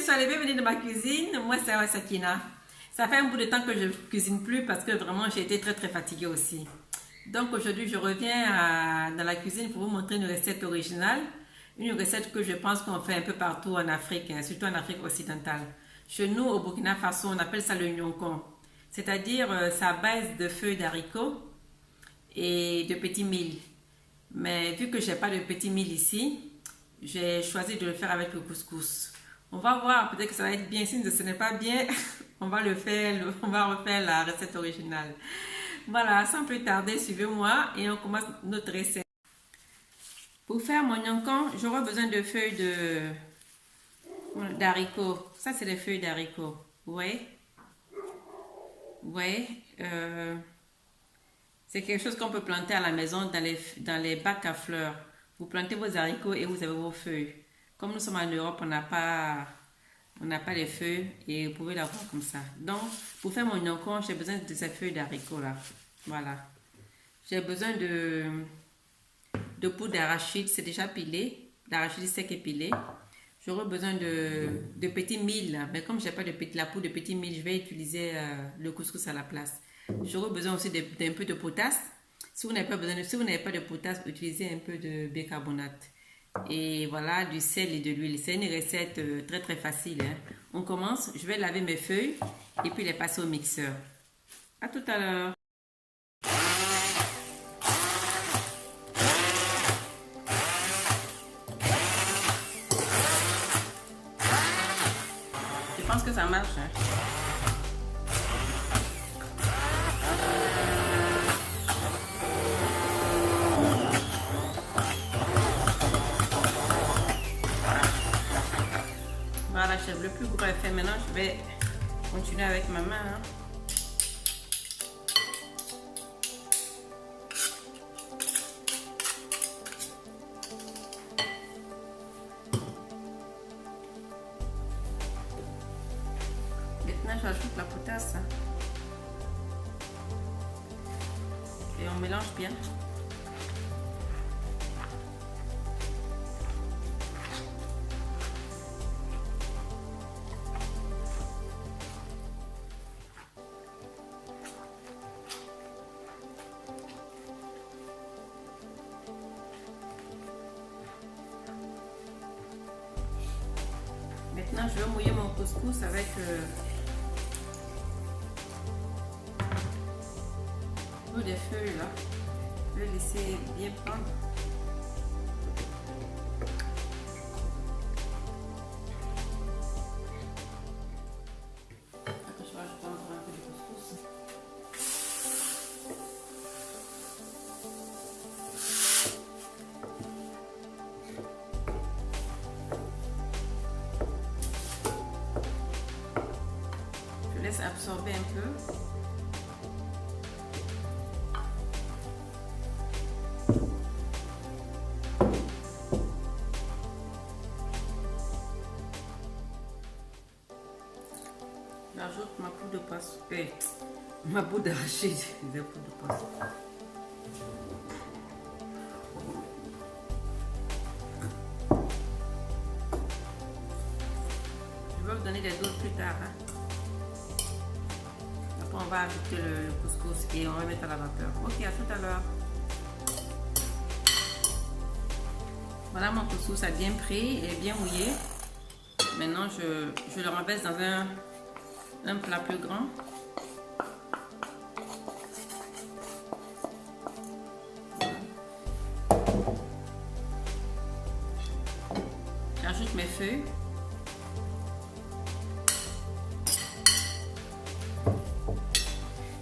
soyez les bienvenus dans ma cuisine. Moi, c'est Sakina. Ça fait un bout de temps que je ne cuisine plus parce que vraiment, j'ai été très fatiguée aussi. Donc aujourd'hui, je reviens dans la cuisine pour vous montrer une recette originale. Une recette que je pense qu'on fait un peu partout en Afrique, hein, surtout en Afrique occidentale. Chez nous, au Burkina Faso, on appelle ça le gnonkon. C'est-à-dire, c'est à base de feuilles d'haricots et de petits milles. Mais vu que je n'ai pas de petits milles ici, j'ai choisi de le faire avec le couscous. On va voir, peut-être que ça va être bien. Si ce n'est pas bien, on va refaire la recette originale. Voilà, sans plus tarder, suivez-moi et on commence notre recette. Pour faire mon gnonkon, j'aurai besoin de feuilles d'haricots. Ça, c'est des feuilles d'haricots. Vous voyez? Ouais, c'est quelque chose qu'on peut planter à la maison dans les bacs à fleurs. Vous plantez vos haricots et vous avez vos feuilles. Comme nous sommes en Europe, on n'a pas les feuilles et vous pouvez l'avoir comme ça. Donc, pour faire mon gnonkon, j'ai besoin de ces feuilles d'haricots là. Voilà. J'ai besoin de poudre d'arachide, c'est déjà pilé. D'arachide sec et pilé. J'aurai besoin de petits milles, mais comme je n'ai pas la poudre de petits milles, je vais utiliser le couscous à la place. J'aurai besoin aussi d'un peu de potasse. Si vous n'avez pas de potasse, utilisez un peu de bicarbonate. Et voilà, du sel et de l'huile. C'est une recette très facile. Hein. On commence, je vais laver mes feuilles et puis les passer au mixeur. À tout à l'heure. Je pense que ça marche. Hein. Voilà, chef, le plus gros est fait. Maintenant, je vais continuer avec ma main. Hein. Maintenant, j'ajoute la potasse. Hein. Et on mélange bien. Maintenant, je vais mouiller mon couscous avec l'eau des feuilles là. Je vais laisser bien prendre. Après, je vais ajouter encore un peu de couscous. Je laisse absorber un peu. J'ajoute ma poudre de poisson. Ma poudre d'arachide. Je vais vous donner des doses plus tard. Hein. Après, on va ajouter le couscous et on va mettre à la vapeur. Ok, à tout à l'heure. Voilà, mon couscous a bien pris et bien mouillé. Maintenant, je le renverse dans un plat plus grand. J'ajoute mes feuilles.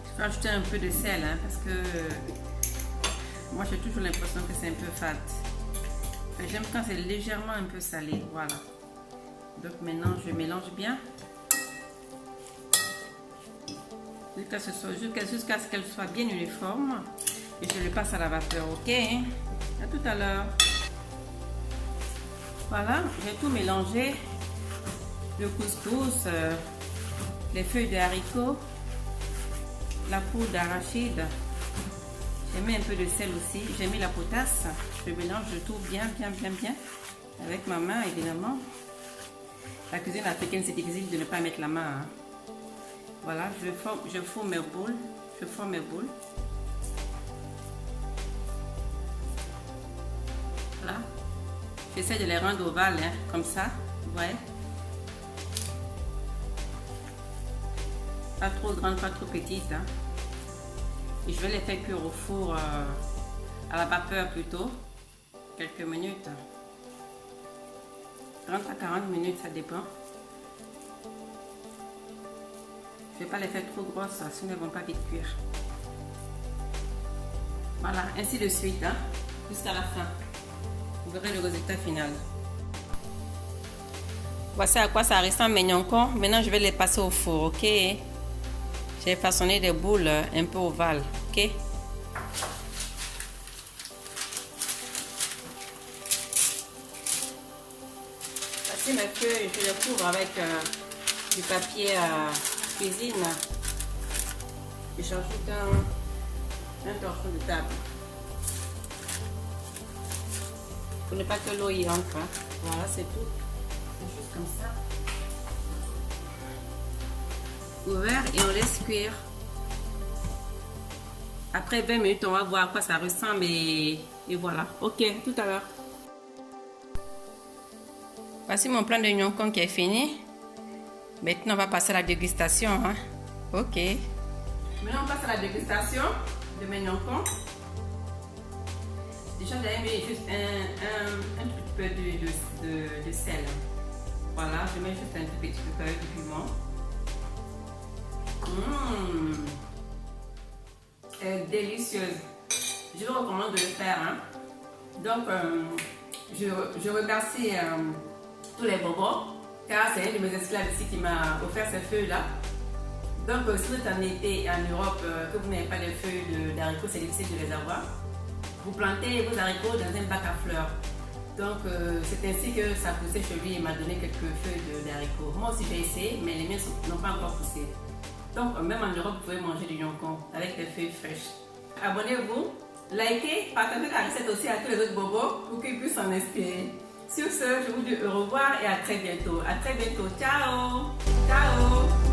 Je vais ajouter un peu de sel hein, parce que moi j'ai toujours l'impression que c'est un peu fade. J'aime quand c'est légèrement un peu salé. Voilà. Donc maintenant je mélange bien. Jusqu'à ce qu'elle soit bien uniforme. Et je le passe à la vapeur. Ok. À tout à l'heure. Voilà. J'ai tout mélangé. Le couscous. Les feuilles de haricots. La poudre d'arachide. J'ai mis un peu de sel aussi. J'ai mis la potasse. Je mélange tout bien avec ma main évidemment. La cuisine africaine, c'est difficile de ne pas mettre la main. Hein. Voilà, je forme mes boules. Je forme mes boules. Voilà. J'essaie de les rendre ovales, hein, comme ça. Vous voyez? Pas trop grandes, pas trop petites. Hein. Et je vais les faire cuire au four à la vapeur plutôt. Quelques minutes. 30 à 40 minutes, ça dépend. Je ne vais pas les faire trop grosses, sinon elles ne vont pas vite cuire. Voilà, ainsi de suite, hein, jusqu'à la fin. Vous verrez le résultat final. Voici à quoi ça ressemble mes gnonkons. Maintenant, je vais les passer au four, ok? J'ai façonné des boules un peu ovales, ok? Voici mes feuilles, je les couvre avec du papier cuisine. Je rajoute un torchon de table. Pour ne pas que l'eau y entre. Hein. Voilà, c'est tout. C'est juste comme ça. Ouvert et on laisse cuire. Après 20 minutes, on va voir à quoi ça ressemble et voilà. Ok, tout à l'heure. Voici mon plan de gnonkon qui est fini. Maintenant, on va passer à la dégustation. Hein. Ok. Maintenant, on passe à la dégustation de mes gnonkons. Déjà, j'avais mis juste un petit peu de sel. Voilà, je mets juste un tout petit peu de piment. Elle est délicieuse. Je vous recommande de le faire. Hein. Donc, je remercie tous les bobos, car c'est un de mes esclaves ici qui m'a offert ces feuilles-là. Donc, si vous êtes en été en Europe, que vous n'avez pas de feuilles d'haricots, c'est difficile de les avoir. Vous plantez vos haricots dans un bac à fleurs. Donc, c'est ainsi que ça poussait chez lui et m'a donné quelques feuilles d'haricots. Moi aussi, j'ai essayé, mais les miens n'ont pas encore poussé. Donc, même en Europe, vous pouvez manger du gnonkon avec des feuilles fraîches. Abonnez-vous, likez, partagez la recette aussi à tous les autres bobos pour qu'ils puissent s'en inspirer. Sur ce, je vous dis au revoir et à très bientôt. À très bientôt. Ciao! Ciao!